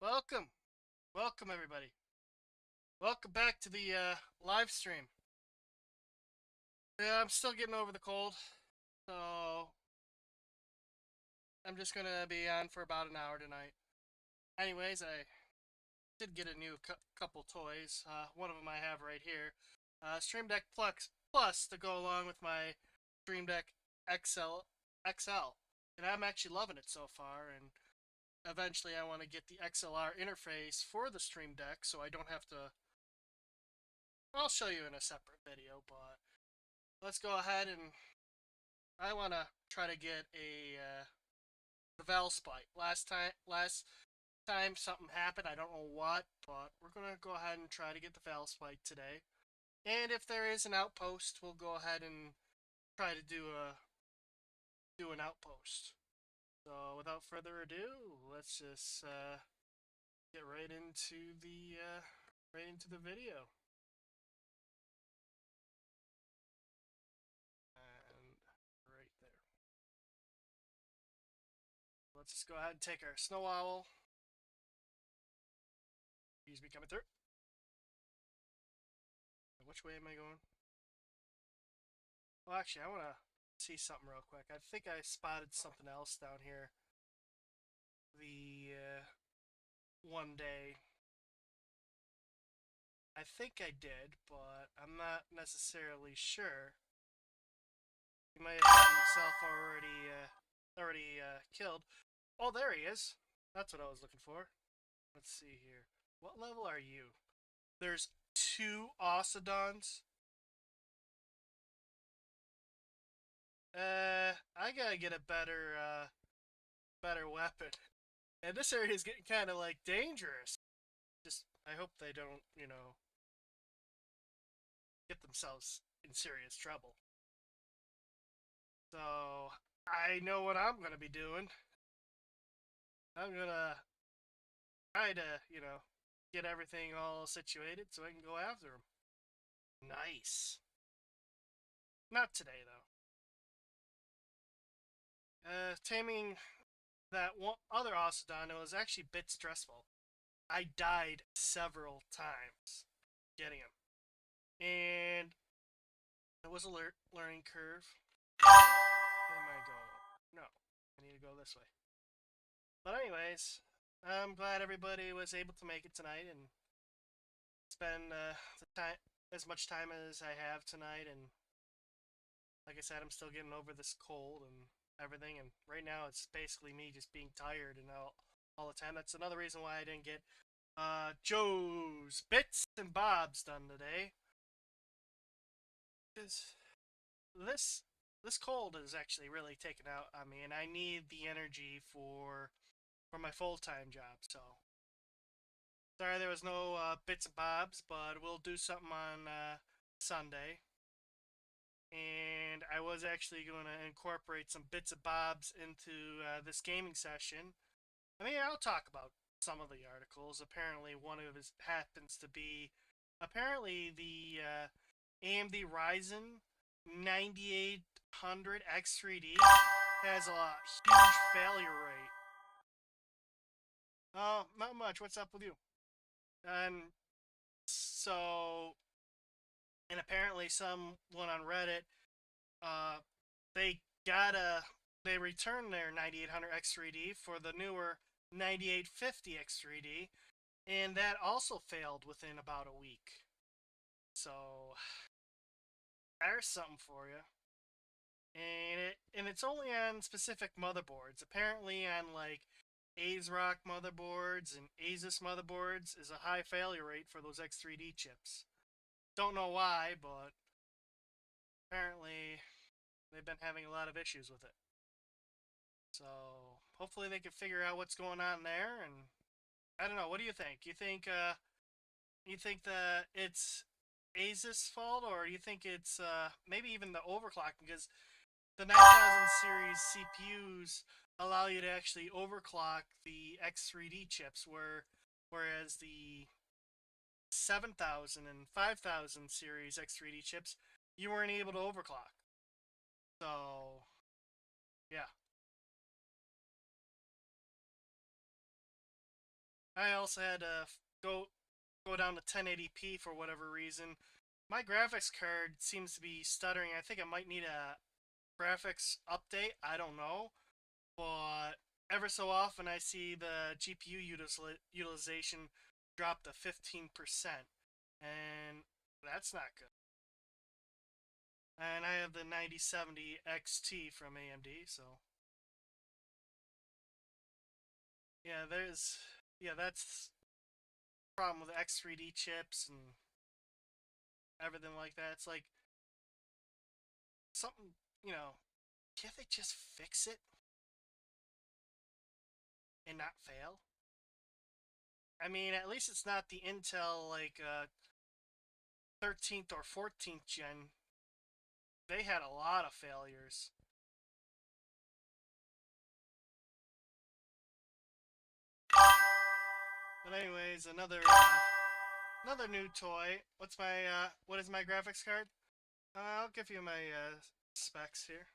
Welcome. Welcome, everybody. Welcome back to the live stream. Yeah, I'm still getting over the cold, so I'm just going to be on for about an hour tonight. Anyways, I did get a new couple toys. One of them I have right here. Stream Deck Plus to go along with my Stream Deck XL. And I'm actually loving it so far, and eventually I want to get the XLR interface for the Stream Deck so I don't have to. I'll show you in a separate video, but let's go ahead and I want to try to get a the Valspite. Last time something happened. I don't know what, but we're gonna go ahead and try to get the Valspite today. And if there is an outpost, we'll go ahead and try to do an outpost. So without further ado, let's just get right into the video. And right there. Let's just go ahead and take our snow owl. He's me coming through. Which way am I going? Well, actually, I want to see something real quick. I think I spotted something else down here the one day. I think I did, but I'm not necessarily sure. He might have gotten himself already killed. Oh, there he is. That's what I was looking for. Let's see here. What level are you? There's 2 Osodons. I gotta get a better weapon. And this area is getting kind of like dangerous. Just, I hope they don't, get themselves in serious trouble. So, I know what I'm gonna be doing. I'm gonna try to, get everything all situated so I can go after them. Nice. Not today, though. Taming that one other Osodon was actually a bit stressful. I died several times getting him. And it was a learning curve. Am I going? No. I need to go this way. But anyways, I'm glad everybody was able to make it tonight and spend the time as much time as I have tonight. And like I said, I'm still getting over this cold and everything. And right now, it's basically me just being tired and all the time. That's another reason why I didn't get Joe's bits and bobs done today. Because this cold is actually really taken out on me, and I need the energy for my full-time job. So sorry there was no bits and bobs, but we'll do something on Sunday. And I was actually going to incorporate some bits and bobs into this gaming session. I mean, I'll talk about some of the articles. Apparently, one of it happens to be apparently the AMD Ryzen 9800 X3D has a huge failure rate. Oh, not much. What's up with you? And so, and apparently someone on Reddit, uh, they they returned their 9800 X3D for the newer 9850 X3D, and that also failed within about a week. So, there's something for you. And it's only on specific motherboards. Apparently, on like ASRock motherboards and Asus motherboards is a high failure rate for those X3D chips. Don't know why, but apparently they've been having a lot of issues with it. So hopefully they can figure out what's going on there. And I don't know. What do you think? You think that it's Asus fault, or do you think it's maybe even the overclock? Because the 9000 series CPUs allow you to actually overclock the X3D chips, whereas the 7000 and 5000 series X3D chips, you weren't able to overclock. So, yeah. I also had to go down to 1080p for whatever reason. My graphics card seems to be stuttering. I think it might need a graphics update. I don't know, but ever so often I see the GPU utilization drop to 15%, and that's not good. And I have the 9070 XT from AMD, so yeah, that's the problem with X3D chips and everything like that. It's like something, you know, can't they just fix it and not fail? I mean, at least it's not the Intel like 13th or 14th gen. They had a lot of failures. But anyways, another new toy. What is my graphics card? I'll give you my specs here.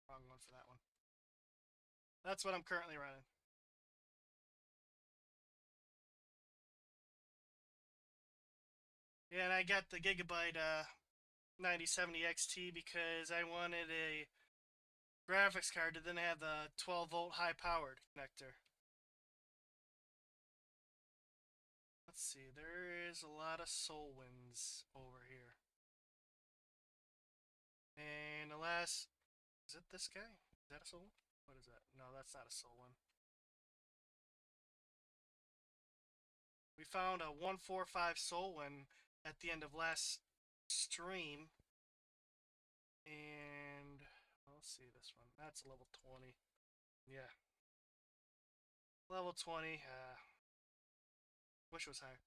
Wrong one for that one. That's what I'm currently running. Yeah, and I got the Gigabyte 9070 XT because I wanted a graphics card that didn't have the 12-volt high-powered connector. Let's see, there is a lot of Soul Winds over here. And the last, is it this guy? Is that a Soul Wind? What is that? No, that's not a Soul Wind. We found a 145 Soul Wind at the end of last stream. And let's see this one. That's level 20. Yeah. Level 20. Wish it was higher.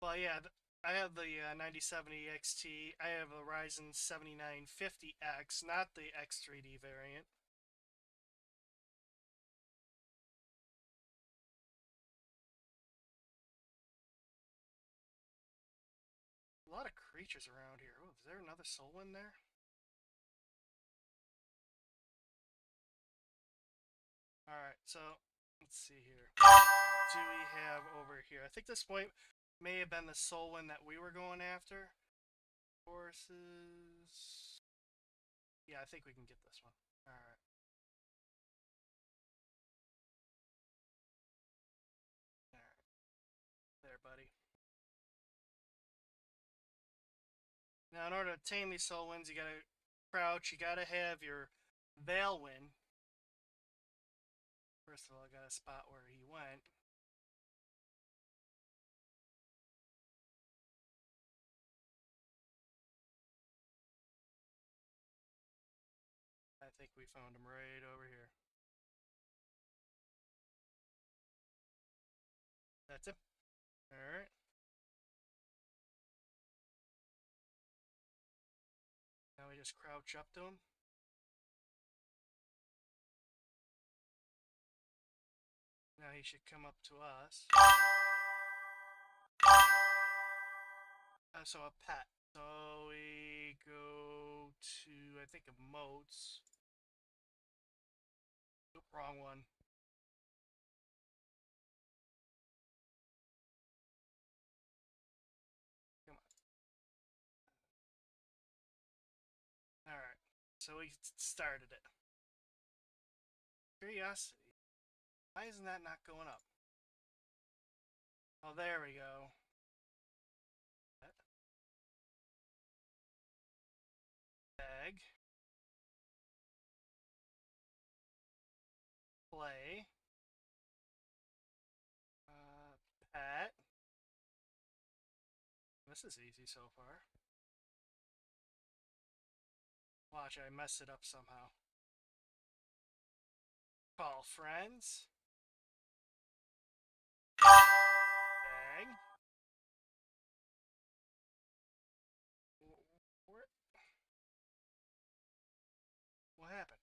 But yeah, I have the 9070 XT. I have a Ryzen 7950X, not the X3D variant. A lot of creatures around here. Oh, is there another soul in there? Alright, so let's see here. What do we have over here? I think this point may have been the soul one that we were going after. Forces. Yeah, I think we can get this one. Alright. Alright. There, buddy. Now, in order to tame these soul winds, you gotta crouch. You gotta have your veil wind. First of all, I got a spot where he went. I think we found him right over here. That's him. Alright. Now we just crouch up to him. Now he should come up to us. So a pet. So we go to, I think, emotes. Oop, wrong one. Come on. Alright. So we started it. Curiosity. Why isn't that not going up? Oh, there we go. Egg. Play. Pet. This is easy so far. Watch, I mess it up somehow. Call friends. Egg. Where? What happened?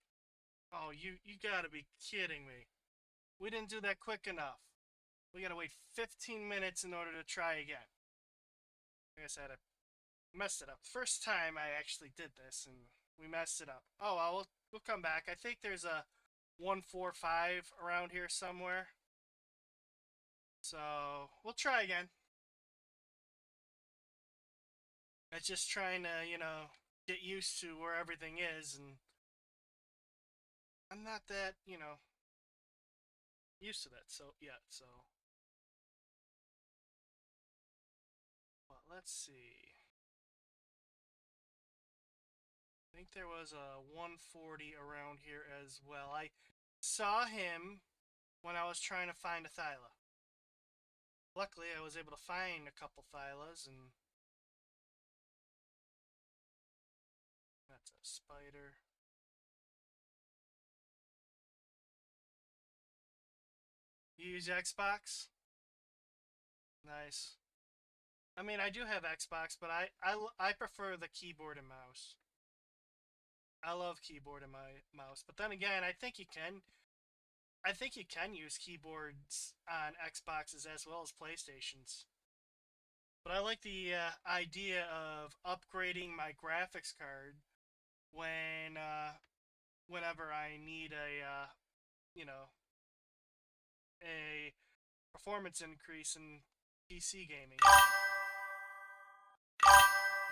Oh, you gotta be kidding me. We didn't do that quick enough. We gotta wait 15 minutes in order to try again. I guess I had to Messed it up. First time I actually did this, and we messed it up. Oh well, we'll come back. I think there's a 145 around here somewhere. So we'll try again. It's just trying to, get used to where everything is, and I'm not that, used to that so yet. So, well, let's see. I think there was a 140 around here as well. I saw him when I was trying to find a Thyla. Luckily, I was able to find a couple Thylas, and that's a spider. You use Xbox? Nice. I mean, I do have Xbox, but I prefer the keyboard and mouse. I love keyboard and my mouse, but then again, I think you can use keyboards on Xboxes as well as PlayStations. But I like the idea of upgrading my graphics card when whenever I need you know, a performance increase in PC gaming.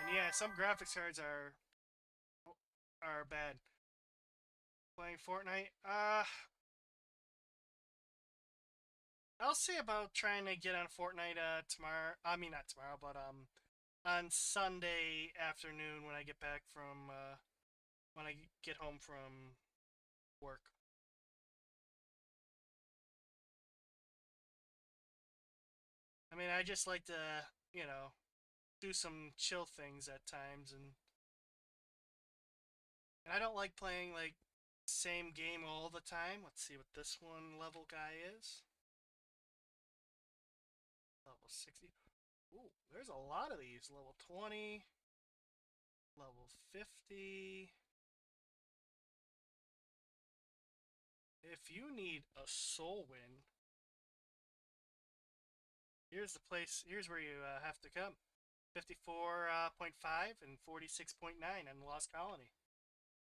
And yeah, some graphics cards are bad. Playing Fortnite, I'll see about trying to get on Fortnite tomorrow. I mean, not tomorrow, but on Sunday afternoon when I get back from when I get home from work. I mean, I just like to, you know, do some chill things at times, and I don't like playing like same game all the time. Let's see what this one level guy is. Level 60. Ooh, there's a lot of these. Level 20, level 50. If you need a soul win, here's the place. Here's where you have to come. 54.5 and 46.9 on the Lost Colony.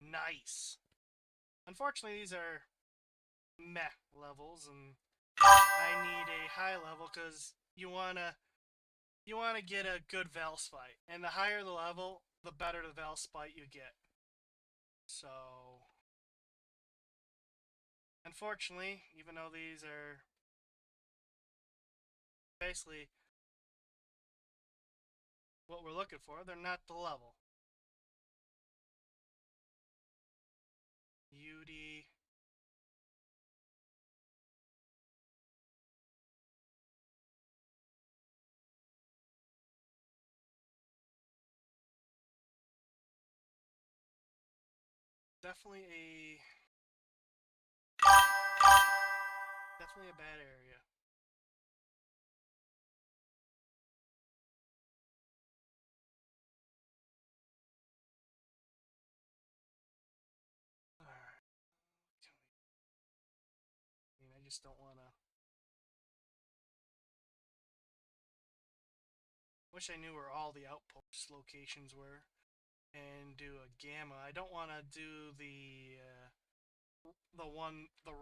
Nice. Unfortunately, these are meh levels, and I need a high level because you wanna get a good Valspite, and the higher the level, the better the Valspite you get. So, unfortunately, even though these are basically what we're looking for, they're not the level. UD. Definitely a bad area. Alright. I mean, I just don't wanna. Wish I knew where all the outpost locations were and do a gamma. I don't want to do the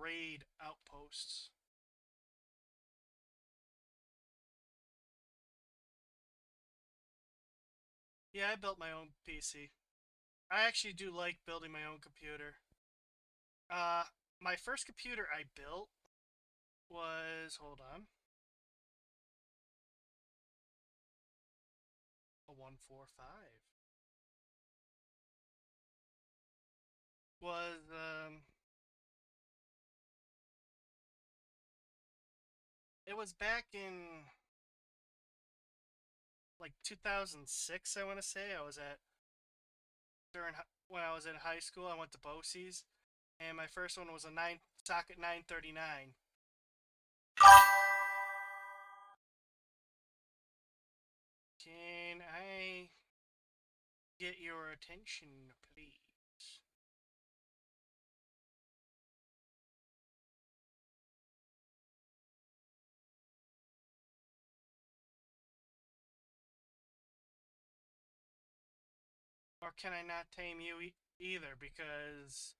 raid outposts. Yeah, I built my own PC. I actually do like building my own computer. Uh, my first computer I built was, hold on, a 145. Was it was back in like 2006, I want to say. I was at during when I was in high school. I went to BOCES, and my first one was a 939. Can I get your attention, please? Or can I not tame you either because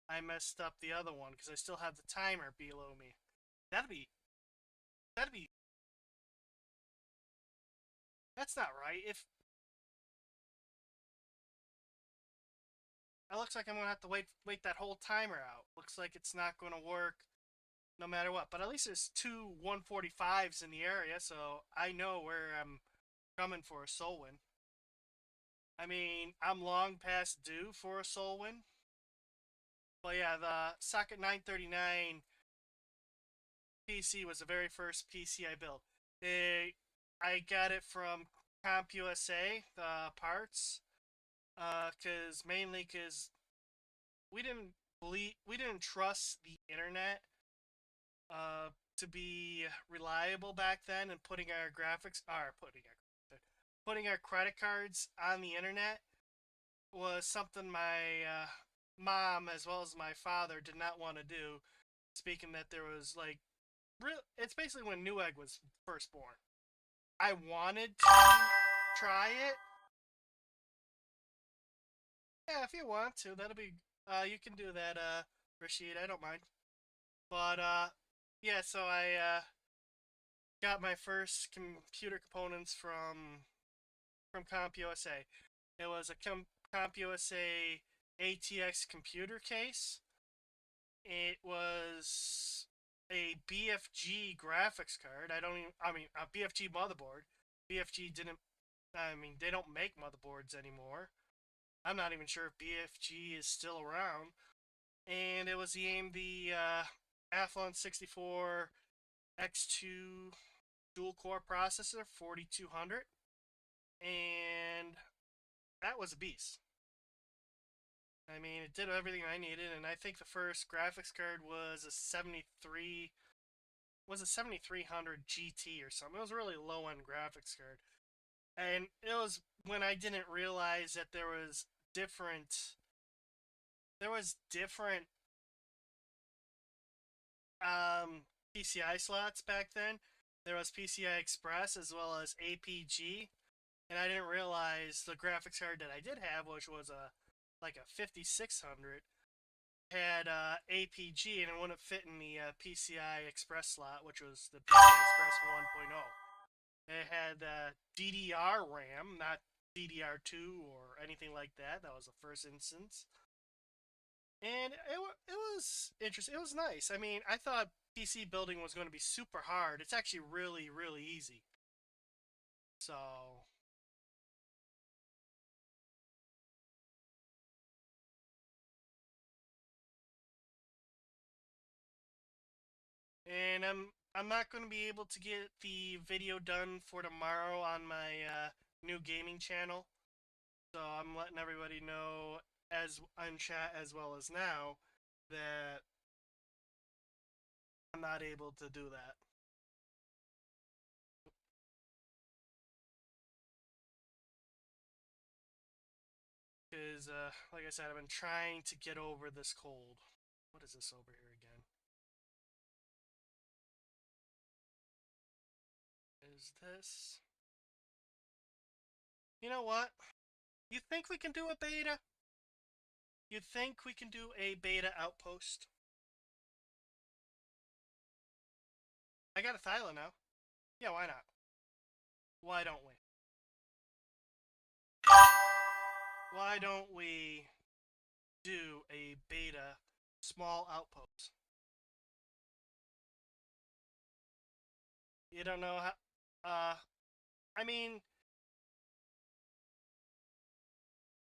I messed up the other one because I still have the timer below me? That'd be that'd be that's not right. If it looks like I'm gonna have to wait that whole timer out. Looks like it's not gonna work no matter what. But at least there's two 145s in the area, so I know where I'm coming for a soul win. I mean, I'm long past due for a soul win. But yeah, the Socket 939 PC was the very first PC I built. I got it from CompUSA, the parts, because we didn't trust the internet to be reliable back then, and putting our credit cards on the internet was something my mom as well as my father did not want to do. Speaking that there was like it's basically when Newegg was first born. I wanted to try it. Yeah, if you want to, that'll be. You can do that, Rashid. I don't mind. But yeah. So I got my first computer components from CompUSA. It was a CompUSA ATX computer case. It was a BFG graphics card. I mean, a BFG motherboard. BFG didn't. I mean, they don't make motherboards anymore. I'm not even sure if BFG is still around. And it was the AMD Athlon 64 X2 dual core processor, 4200. And that was a beast. I mean, it did everything I needed, and I think the first graphics card was a 7300 GT or something. It was a really low end graphics card. And it was when I didn't realize that there was different PCI slots back then. There was PCI Express as well as APG, and I didn't realize the graphics card that I did have, which was a 5600, had APG, and it wouldn't fit in the PCI Express slot, which was the PCI Express 1.0. It had DDR RAM, not DDR2 or anything like that. That was the first instance. And it was interesting. It was nice. I mean, I thought PC building was going to be super hard. It's actually really, really easy. So, and I'm not going to be able to get the video done for tomorrow on my new gaming channel. So I'm letting everybody know as on chat as well as now that I'm not able to do that. Because, like I said, I've been trying to get over this cold. What is this over here again? Is this... You know what? You think we can do a beta? You think we can do a beta outpost? I got a Thyla now. Yeah, why not? Why don't we? Why don't we do a beta small outpost? You don't know how... I mean...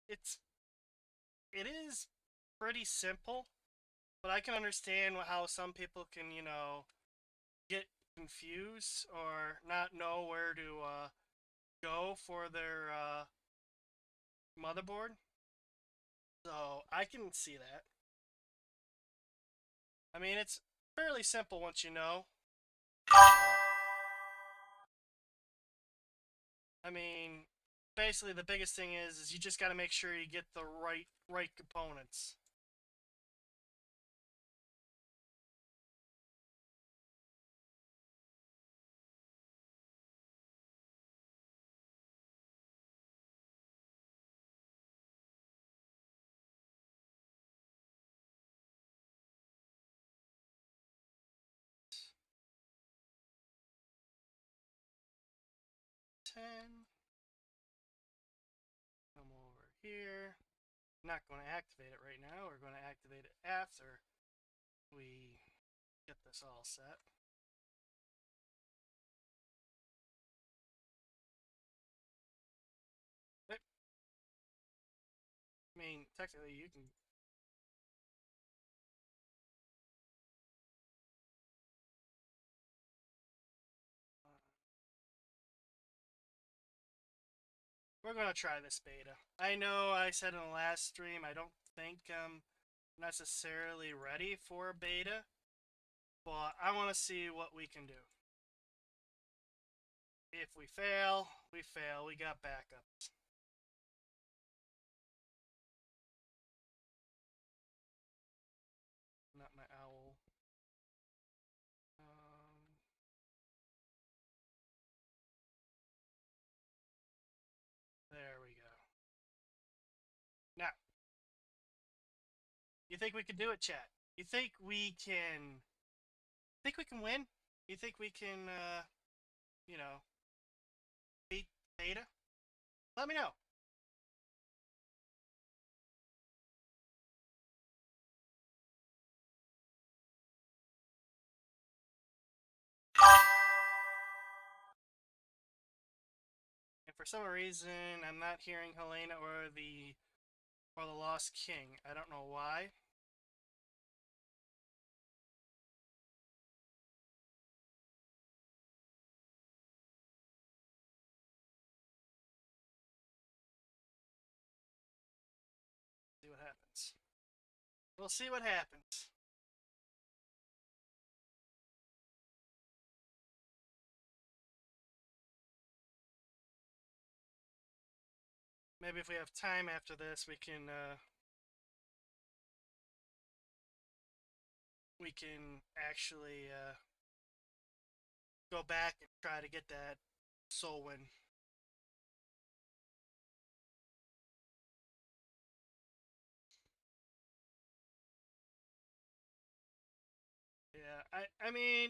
It's... It is pretty simple, but I can understand how some people can, get confused or not know where to go for their motherboard. So I can see that. I mean, it's fairly simple once you know. I mean, basically the biggest thing is you just got to make sure you get the right components. 10. Come over here. I'm not going to activate it right now. We're going to activate it after we get this all set. I mean, technically you can... we're going to try this beta. I know I said in the last stream I don't think I'm necessarily ready for a beta, but I want to see what we can do. If we fail, we fail. We got backups. Not my owl. There we go. Now, you think we can do it, chat? You think we can... Think we can win? You think we can, you know, beat beta? Let me know. And for some reason, I'm not hearing Helena or the Lost King. I don't know why. See what happens. We'll see what happens. Maybe if we have time after this, we can actually go back and try to get that soul win. Yeah, I mean,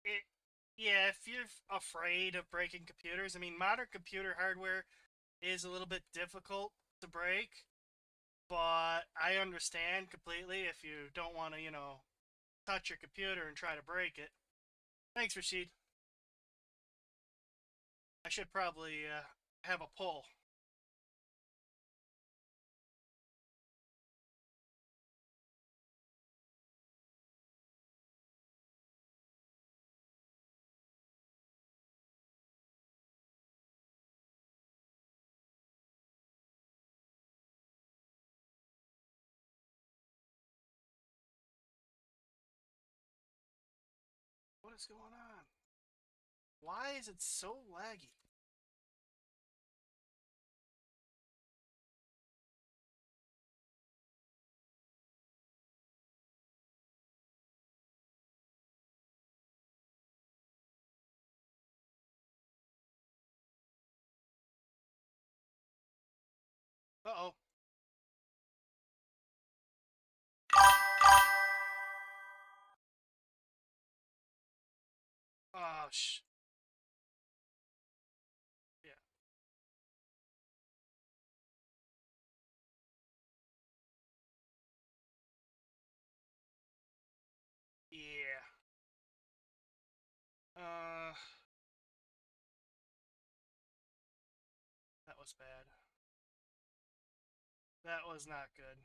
it, yeah, if you're afraid of breaking computers, I mean, modern computer hardware is a little bit difficult to break, but I understand completely if you don't want to, you know, touch your computer and try to break it. Thanks, Rashid. I should probably have a poll. What is going on? Why is it so laggy? Uh-oh. Oh, yeah. Yeah. Uh, that was bad. That was not good.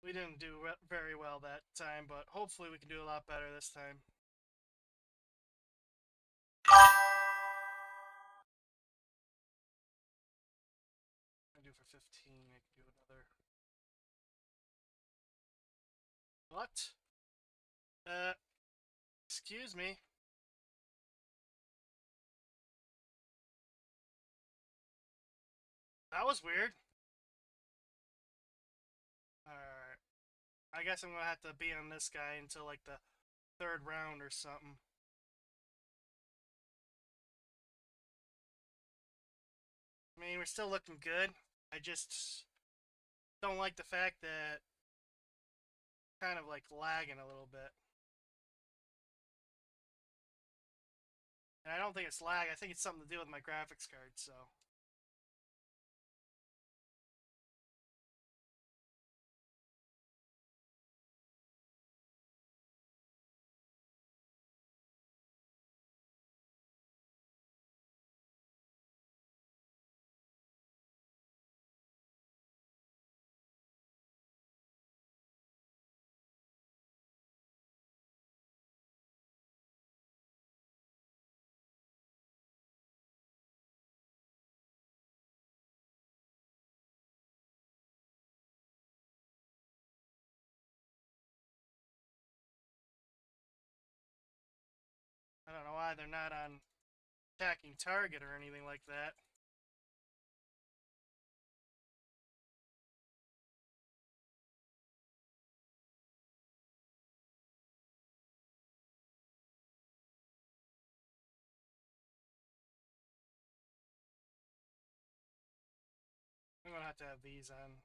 We didn't do very well that time, but hopefully we can do a lot better this time. I do for 15, I can do another. What? Excuse me. That was weird. Alright. I guess I'm gonna have to be on this guy until like the third round or something. I mean, we're still looking good. I just don't like the fact that kind of like lagging a little bit. And I don't think it's lag. I think it's something to do with my graphics card, so. I don't know why they're not on attacking target or anything like that. I'm gonna have to have these on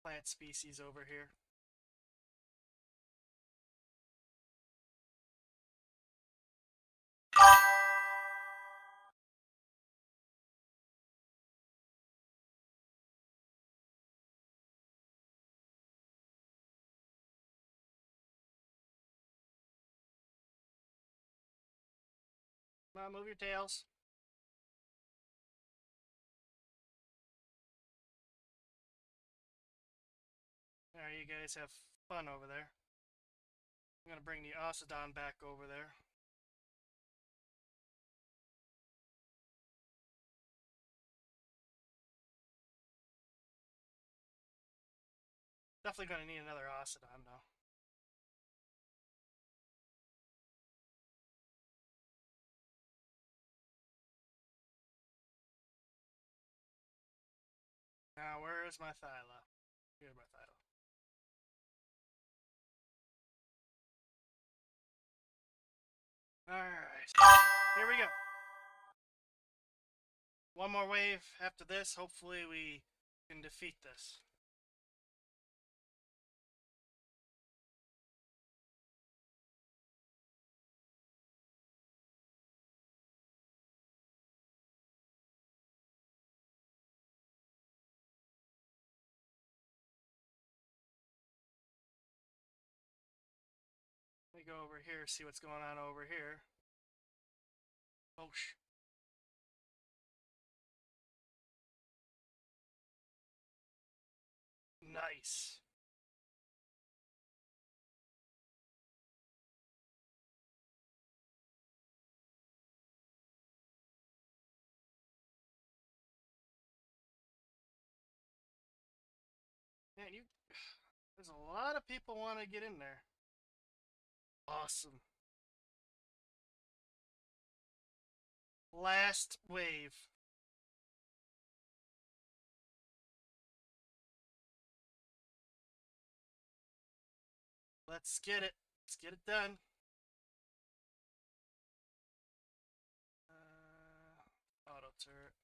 plant species over here. Come on, move your tails. There, you guys have fun over there. I'm gonna bring the Osodon back over there. Definitely gonna need another Osodon though. Now, where is my Thyla? Here's my Thyla. Alright. Here we go. One more wave after this. Hopefully we can defeat this. Let me go over here, see what's going on over here. Oh, nice. Man, there's a lot of people want to get in there. Awesome. Last wave. Let's get it. Let's get it done. Auto turret.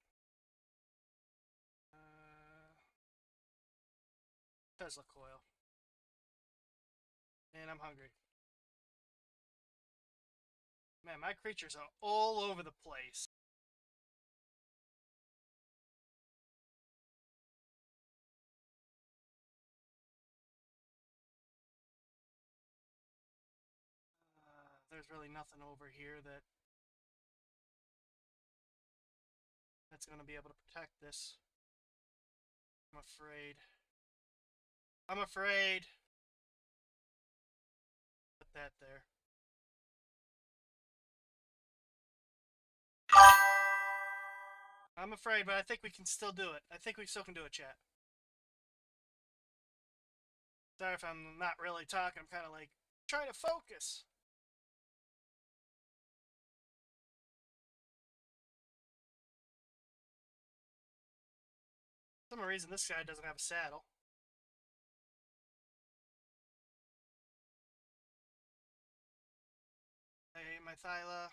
Tesla coil. And I'm hungry. Man, my creatures are all over the place. There's really nothing over here that's going to be able to protect this. I'm afraid. I'm afraid. Put that there. I'm afraid, but I think we can still do it. I think we still can do it, chat. Sorry if I'm not really talking. I'm kind of like trying to focus. For some reason, this guy doesn't have a saddle. Hey, my Thyla.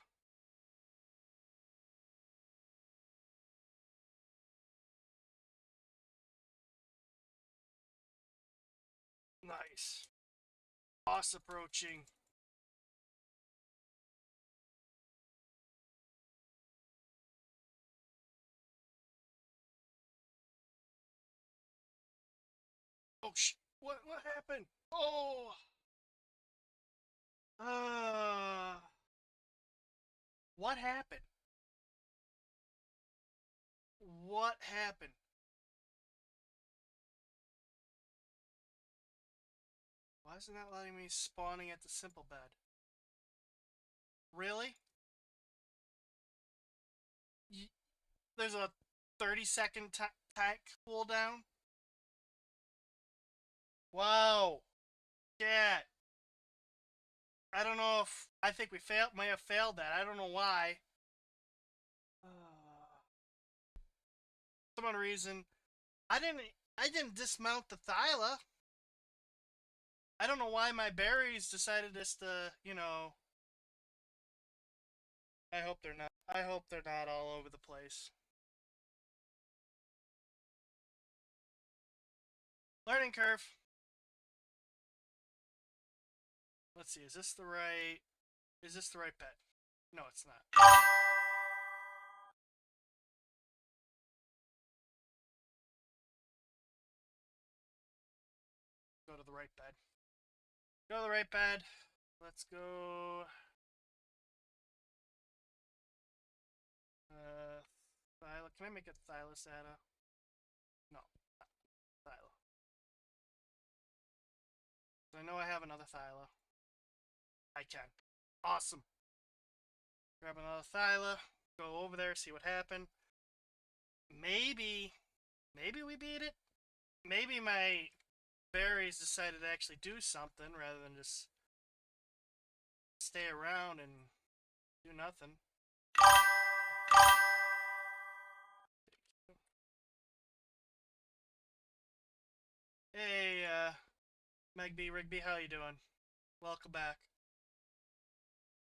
Nice. Boss approaching. Oh, what happened? Oh! Uh... What happened? What happened? Why isn't that letting me spawning at the simple bed? Really? There's a 30-second tank cooldown? Wow. Yeah. I don't know if... I think we may have failed that. I don't know why. For some reason, I didn't dismount the Thyla. I don't know why my berries decided just to, I hope they're not. I hope they're not all over the place. Learning curve. Let's see. Is this the right pet? No, it's not. Go to the right bed. Go to the right bed. Let's go. Thyla. Can I make a Thylacata? No. Thyla. So I know I have another Thyla. I can. Awesome. Grab another Thyla. Go over there, see what happened. Maybe we beat it. Maybe my berries decided to actually do something rather than just stay around and do nothing. Hey, Megby, Rigby, how you doing? Welcome back.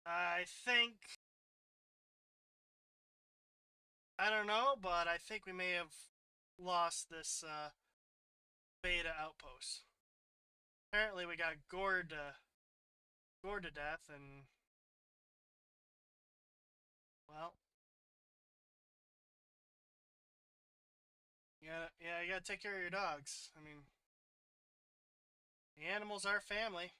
I don't know, but I think we may have lost this beta outpost. Apparently we got gored to death, and well, you gotta take care of your dogs. I mean, the animals are family.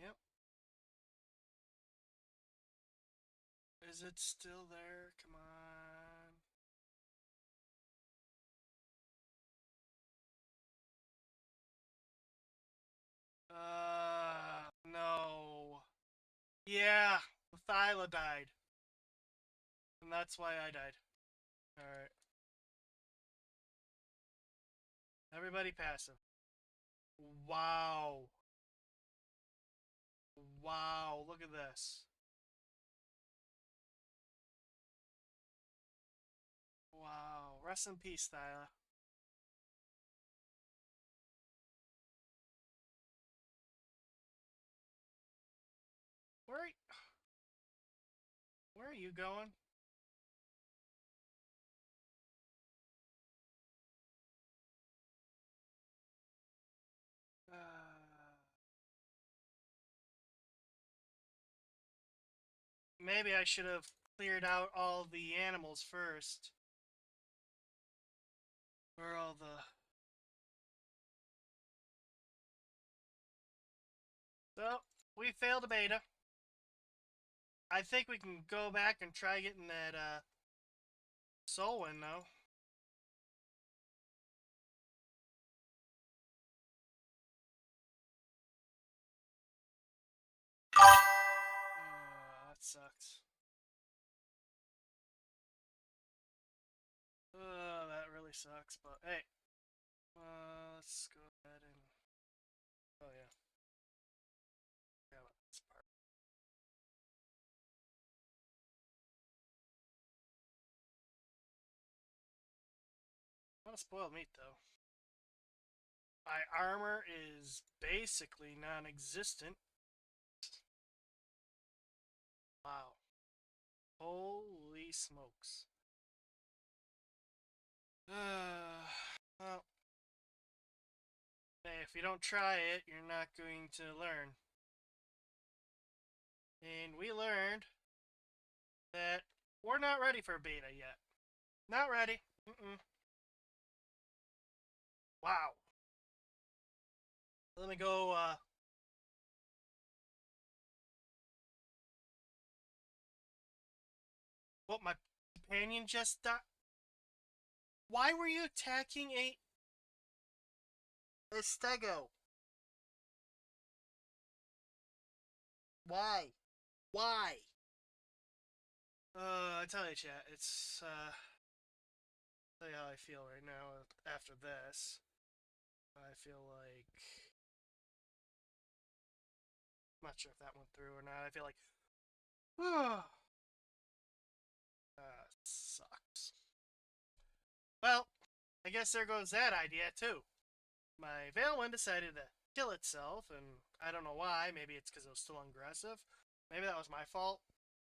Yep. Is it still there? Come on. No. Yeah, the Thyla died. And that's why I died. Alright. Everybody passive. Wow. Wow, look at this. Wow. Rest in peace, Thyla. Where where are you going? Maybe I should have cleared out all the animals first. Where are all the... So, we failed a beta. I think we can go back and try getting that, soul win, though. That sucks. That really sucks, but hey. Let's go ahead and... Oh, yeah. Forgot about this part. Not a spoiled meat, though. My armor is basically non-existent. Wow. Holy smokes. Well, hey, if you don't try it, you're not going to learn. And we learned that we're not ready for beta yet. Not ready. Wow. Let me go, what, my companion just died? Why were you attacking a stego? Why? Why? I tell you, chat, it's, tell you how I feel right now after this. I feel like... I'm not sure if that went through or not. I feel like... sucks. Well, I guess there goes that idea, too. My Veilwind decided to kill itself, and I don't know why. Maybe it's because it was still aggressive. Maybe that was my fault.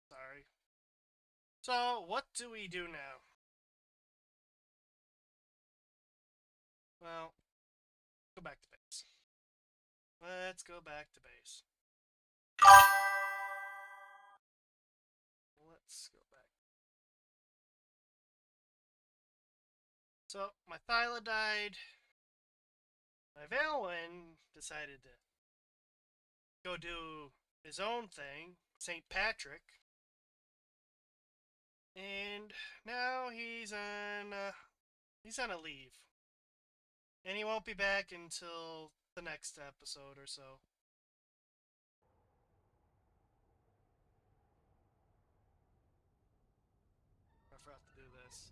Sorry. So, what do we do now? Well, go back to base. Let's go back to base. Let's go back. So, my Thyla died. My Veilwind decided to go do his own thing, St. Patrick. And now he's on a leave. And he won't be back until the next episode or so. I forgot to do this.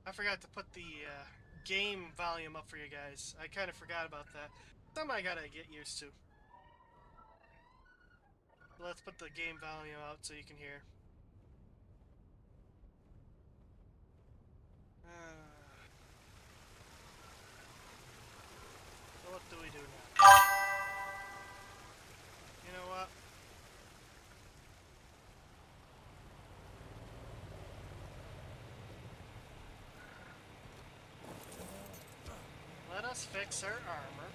I forgot to put the game volume up for you guys. I kind of forgot about that. Something I gotta get used to. Let's put the game volume out so you can hear. So what do we do now? You know what? Let us fix our armor.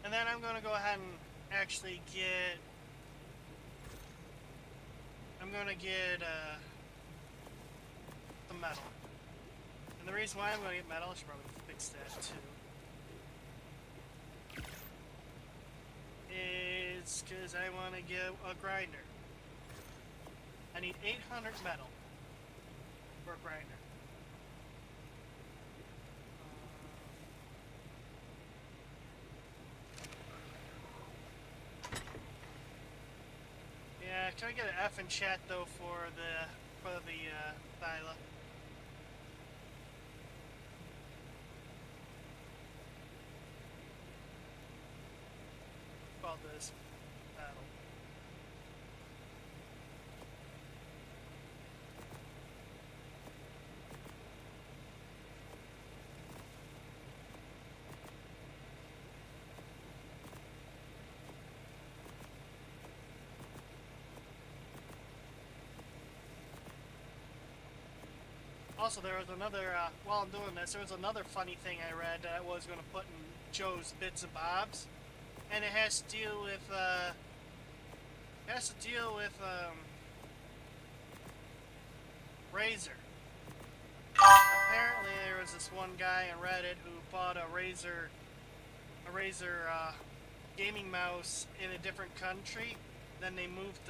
And then I'm going to go ahead and actually get... I'm going to get the metal. And the reason why I'm going to get metal, I should probably fix that too, is because I want to get a grinder. I need 800 metal for a grinder. Yeah, can I get an F in chat though for the Thyla? About this battle. Also, there was another, while I'm doing this, there was another funny thing I read that I was going to put in Joe's Bits and Bobs. And it has to deal with, Razer. Apparently there was this one guy on Reddit who bought a Razer gaming mouse in a different country. Then they moved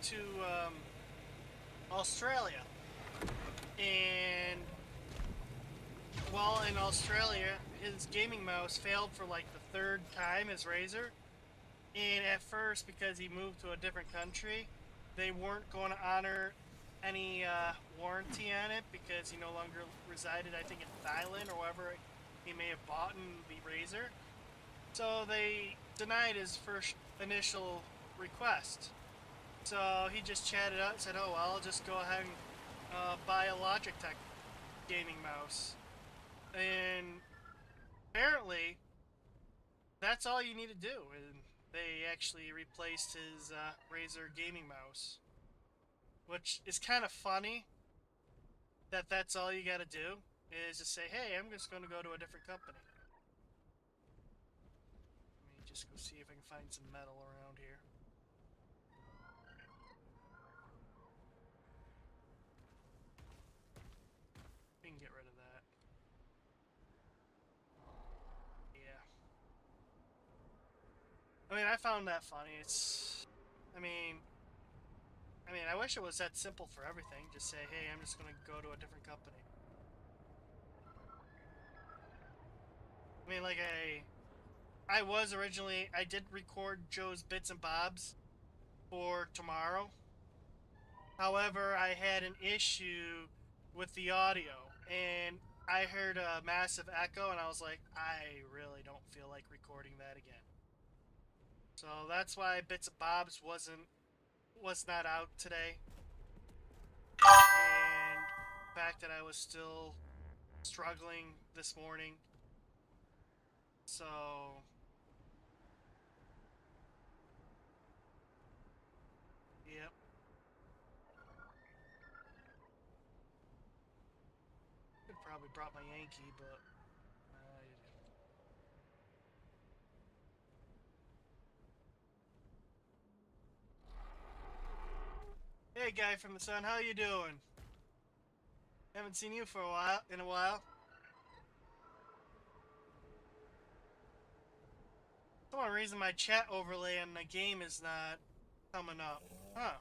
to, Australia. And while in Australia, his gaming mouse failed for like the third time as Razer. And at first, because he moved to a different country, they weren't going to honor any warranty on it because he no longer resided, I think, in Thailand or wherever he may have bought the Razer. So they denied his first initial request. So he just chatted up and said, oh, well, I'll just go ahead and buy a Logitech gaming mouse. And apparently, that's all you need to do. And they actually replaced his Razer gaming mouse. Which is kind of funny that that's all you gotta do is just say, hey, I'm just going to go to a different company. Let me just go see if I can find some metal around here. We can get rid of that. Yeah. I mean, I found that funny. I mean, I wish it was that simple for everything. Just say, hey, I'm just going to go to a different company. I mean, like I did record Joe's Bits and Bobs for tomorrow. However, I had an issue with the audio, and I heard a massive echo, and I was like, I really don't feel like recording that again. So that's why Bits and Bobs was not out today. And the fact that I was still struggling this morning. So yep. Could probably brought my Yankee, but hey, guy from the sun, how you doing? Haven't seen you for a while. For some reason, my chat overlay on the game is not coming up. Huh.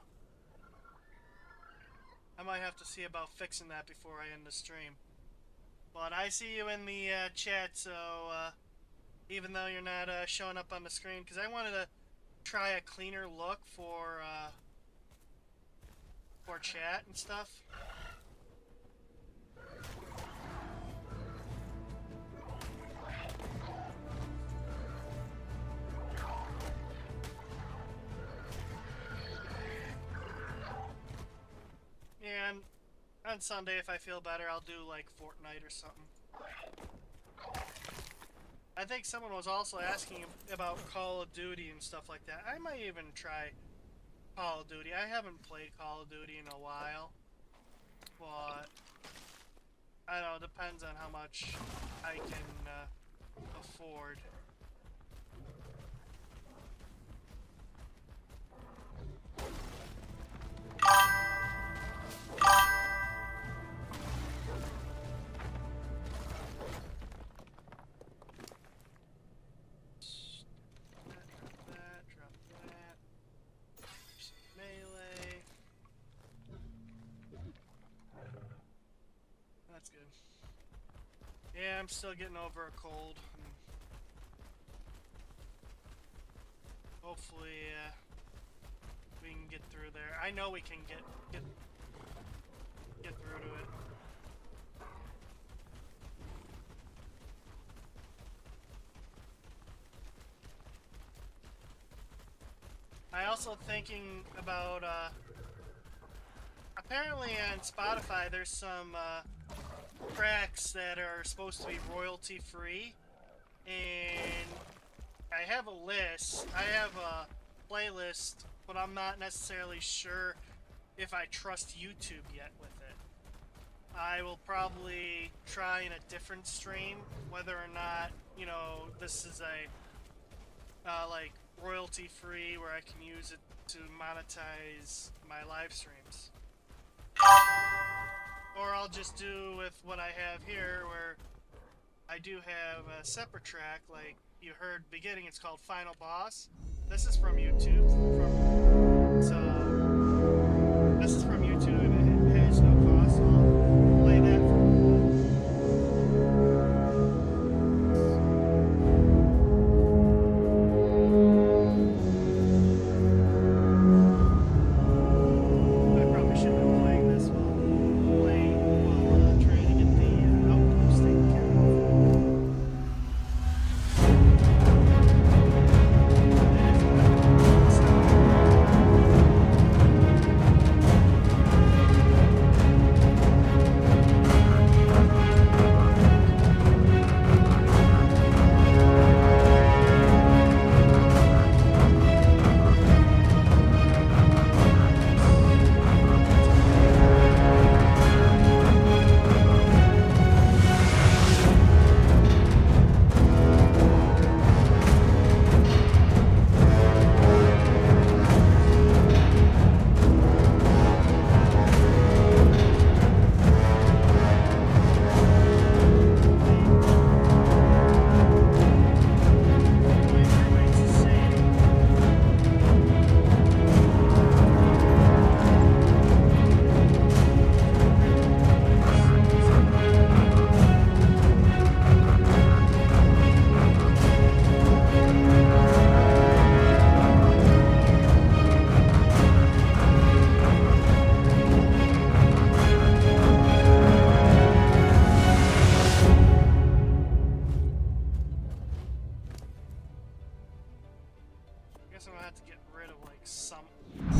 I might have to see about fixing that before I end the stream. But I see you in the chat, so even though you're not showing up on the screen, because I wanted to try a cleaner look for chat and stuff. And on Sunday, if I feel better, I'll do like Fortnite or something. I think someone was also asking about Call of Duty and stuff like that. I might even try Call of Duty. I haven't played Call of Duty in a while, but I don't know, it depends on how much I can afford. Yeah, I'm still getting over a cold. Hopefully, we can get through there. I know we can get through to it. I also thinking about apparently on Spotify there's some tracks that are supposed to be royalty free, and I have a list. I have a playlist, but I'm not necessarily sure if I trust YouTube yet with it. I will probably try in a different stream whether or not, you know, this is a like royalty free where I can use it to monetize my live streams. Or I'll just do with what I have here, where I do have a separate track, like you heard beginning, it's called Final Boss. This is from YouTube. This is from YouTube and it has no cost, so I'll play that for have to get rid of like some of that.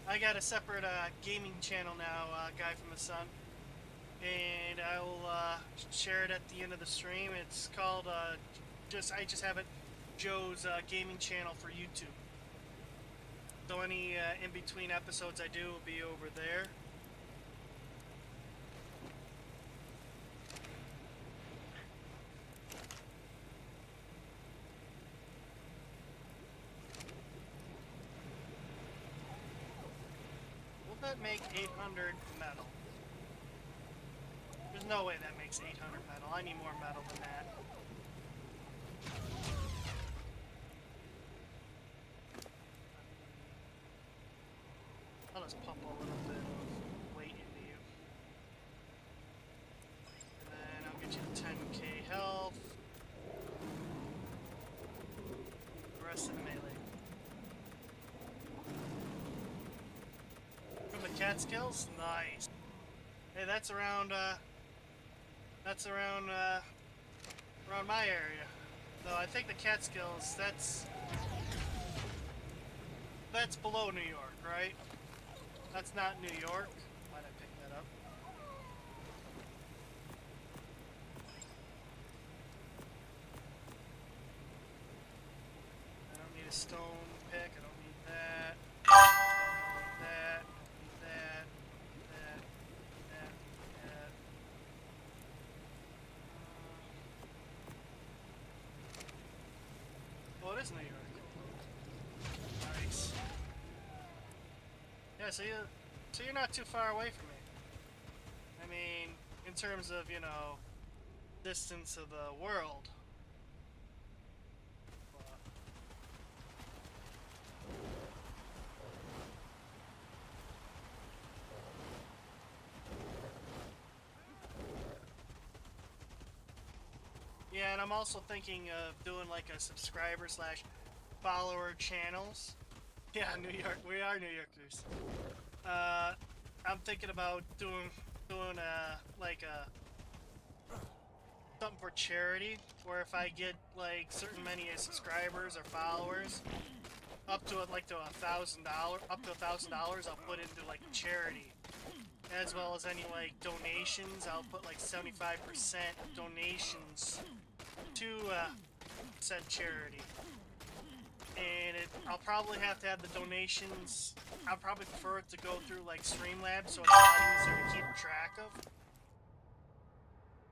I got a separate gaming channel now, Guy from the Sun, and I will share it at the end of the stream. It's called I just have it Joe's gaming channel for YouTube. So any in between episodes I do will be over there. That make 800 metal? There's no way that makes 800 metal. I need more metal than that. I'll just pump a little bit of weight into you. And then I'll get you 10k health. The rest of the melee. Catskills? Nice. Hey, that's around around my area. No, I think the Catskills, that's below New York, right? That's not New York. Why'd I pick that up? I don't need a stone pick, I don't need that. New York. Yeah, so you're not too far away from me. I mean, in terms of, you know, distance of the world. Yeah, and I'm also thinking of doing like a subscriber slash follower channels. Yeah, New York. We are New Yorkers. I'm thinking about doing like a something for charity, where if I get like certain many subscribers or followers, up to like to $1,000, up to $1,000, I'll put into like charity, as well as any like donations. I'll put like 75% donations to said charity. And I'll probably have to have the donations. I'll probably prefer it to go through like Streamlabs, so it's a lot easier to keep track of.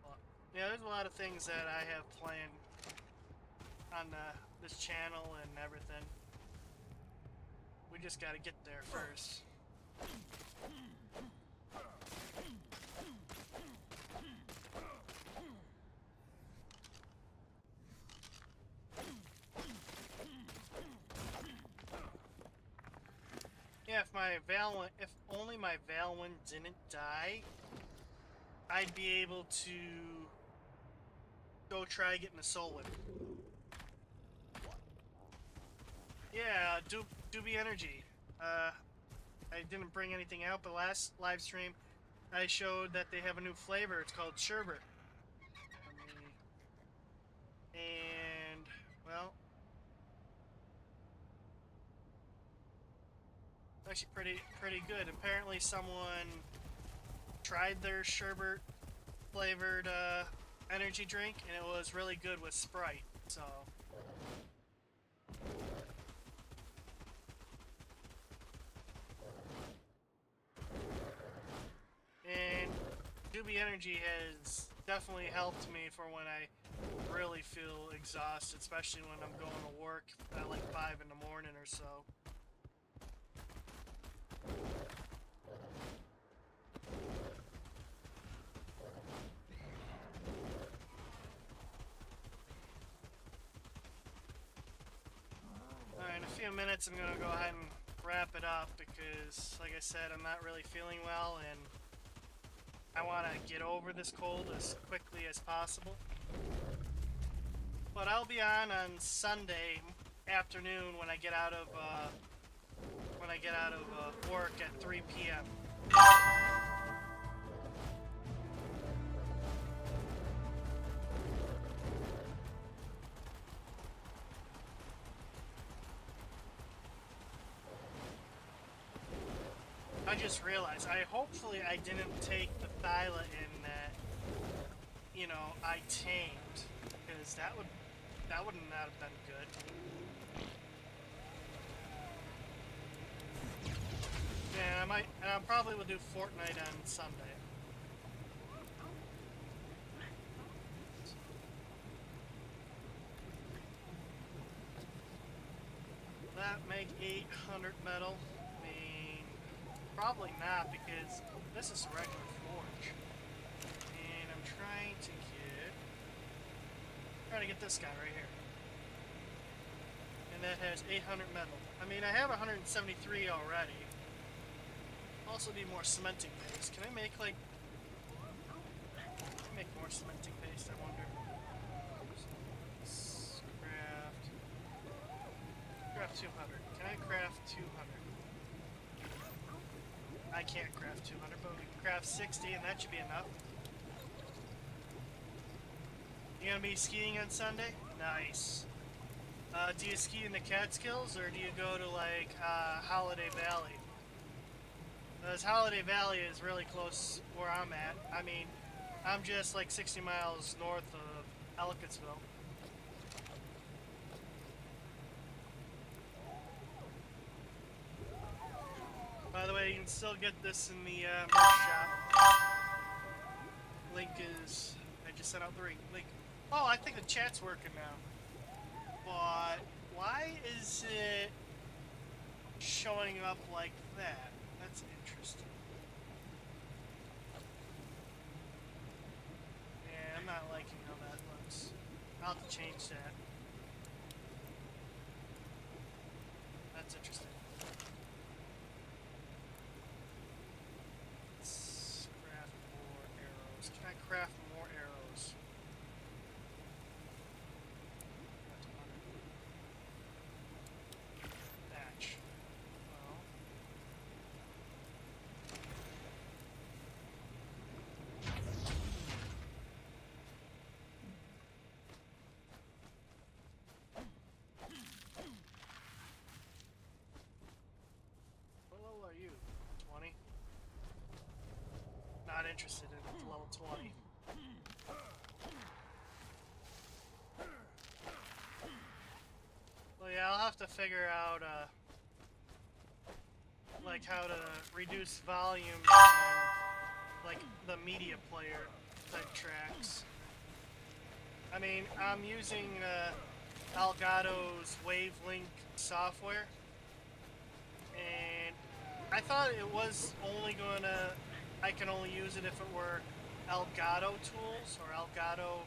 But, yeah, there's a lot of things that I have planned on this channel and everything. We just got to get there first. Yeah, if only my Valwyn didn't die, I'd be able to go try getting a soul whip. Yeah, Doobie Energy. I didn't bring anything out, but last live stream I showed that they have a new flavor. It's called sherbet. And well, actually pretty good. Apparently someone tried their sherbet flavored energy drink and it was really good with Sprite. So and Doobie Energy has definitely helped me for when I really feel exhausted, especially when I'm going to work at like 5 in the morning or so. Alright, in a few minutes I'm going to go ahead and wrap it up because, like I said, I'm not really feeling well and I want to get over this cold as quickly as possible. But I'll be on Sunday afternoon when I get out of work at 3 p.m. I just realized hopefully I didn't take the Thyla-In that, you know, I tamed, because that would not have been good. Yeah, I probably will do Fortnite on Sunday. Will that make 800 metal? I mean, probably not, because this is a regular forge. And I'm trying to get this guy right here. And that has 800 metal. I mean, I have 173 already. Also need more cementing paste. Can I make like... more cementing paste, I wonder. Craft 200. Can I craft 200? I can't craft 200, but we can craft 60 and that should be enough. You gonna be skiing on Sunday? Nice. Do you ski in the Catskills or do you go to like Holiday Valley? Because Holiday Valley is really close where I'm at. I mean, I'm just like 60 miles north of Ellicottsville. By the way, you can still get this in the merch shop. Link is... I just sent out the link. Oh, I think the chat's working now. But why is it showing up like that? That's interesting. Yeah, I'm not liking how that looks. I'll have to change that. That's interesting. Let's craft more arrows. Can I craft more arrows? Thatch. Well. What level are you? 20? Not interested in level 20. Well, yeah, I'll have to figure out, like, how to reduce volume and, like, the media player type tracks. I mean, I'm using, Elgato's Wavelink software, and I thought it was only gonna, I can only use it if it were Elgato tools, or Elgato,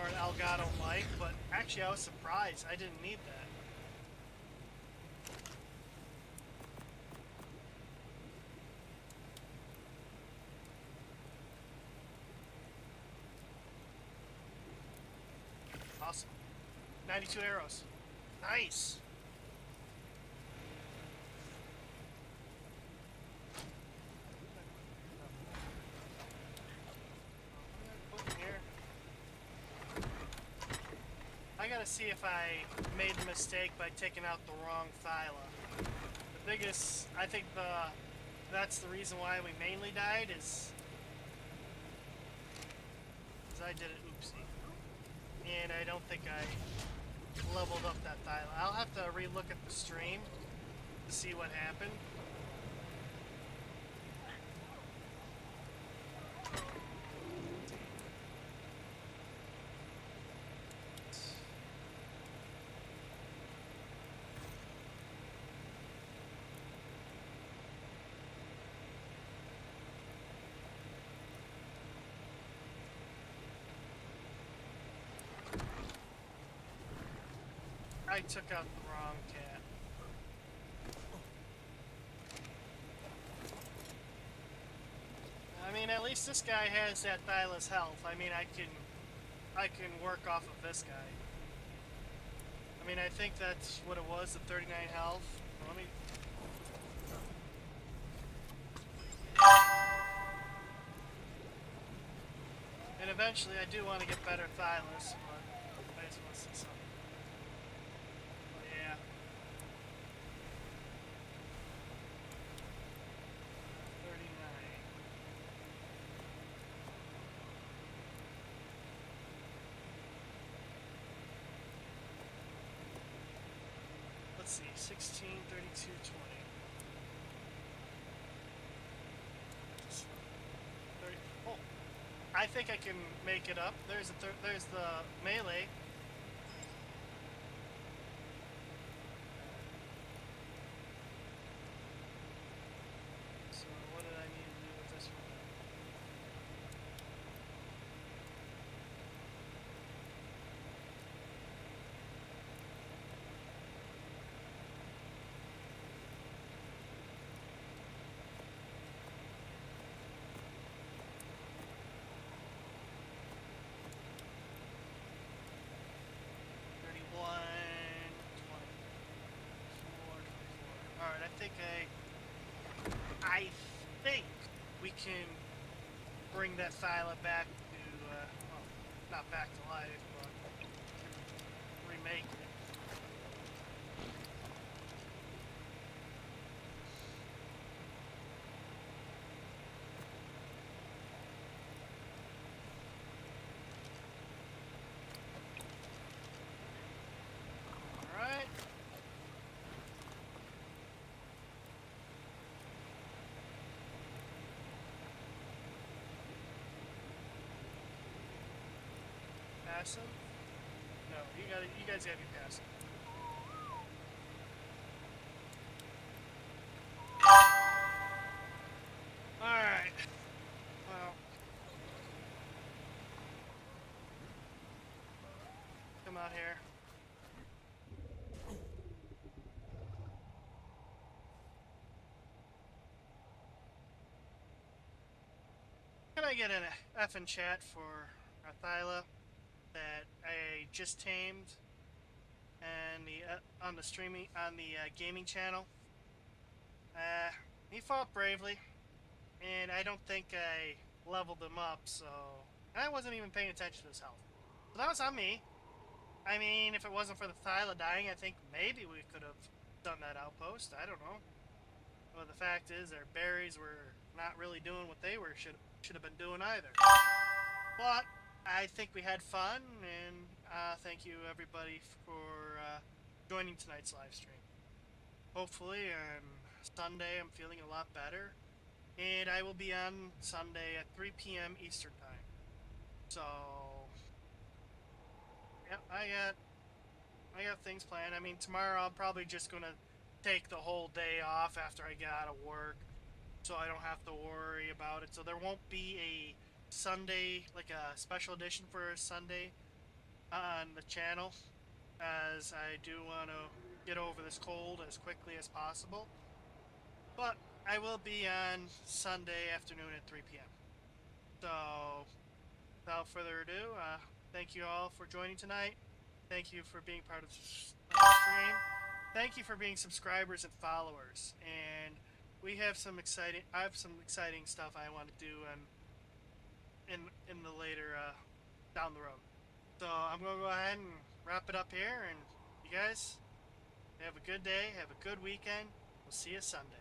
or an Elgato mic, but actually I was surprised. I didn't need that. Awesome. 92 arrows. Nice. What am I putting here? I gotta see if I made a mistake by taking out the wrong phyla. The biggest, I think that's the reason why we mainly died is I did it oopsie. And I don't think I leveled up that phyla. I'll have to re-look at the stream to see what happened. I took out the wrong cat. I mean, at least this guy has that Thyla's health. I mean, I can work off of this guy. I mean, I think that's what it was, the 39 health. Let me... And eventually I do want to get better Thylas, but I just want to see something. Yeah. 39. Let's see, 16, 32, 20. 30. Oh, I think I can make it up. There's the melee. So what did I need to do with this one? Alright, I think we can bring that Thyla back to, well, not back to life, but remake it. Alright. Passive? No, you guys gotta be passive. out here. Can I get an effing chat for Thyla that I just tamed and on the streaming on the gaming channel? He fought bravely, and I don't think I leveled him up, so I wasn't even paying attention to his health. So that was on me. I mean, if it wasn't for the Thyla dying, I think maybe we could have done that outpost. I don't know. But the fact is, their berries were not really doing what they were should have been doing either. But I think we had fun, and thank you everybody for joining tonight's live stream. Hopefully on Sunday I'm feeling a lot better, and I will be on Sunday at 3 p.m. Eastern time. So, yeah, I got things planned. I mean, tomorrow I'm probably just gonna take the whole day off after I get out of work, so I don't have to worry about it. So there won't be a Sunday, like a special edition for Sunday on the channel, as I do want to get over this cold as quickly as possible. But I will be on Sunday afternoon at 3 p.m. So, without further ado, thank you all for joining tonight. Thank you for being part of the stream. Thank you for being subscribers and followers. And we have some exciting. I have some exciting stuff I want to do in the later down the road. So I'm gonna go ahead and wrap it up here. And you guys have a good day. Have a good weekend. We'll see you Sunday.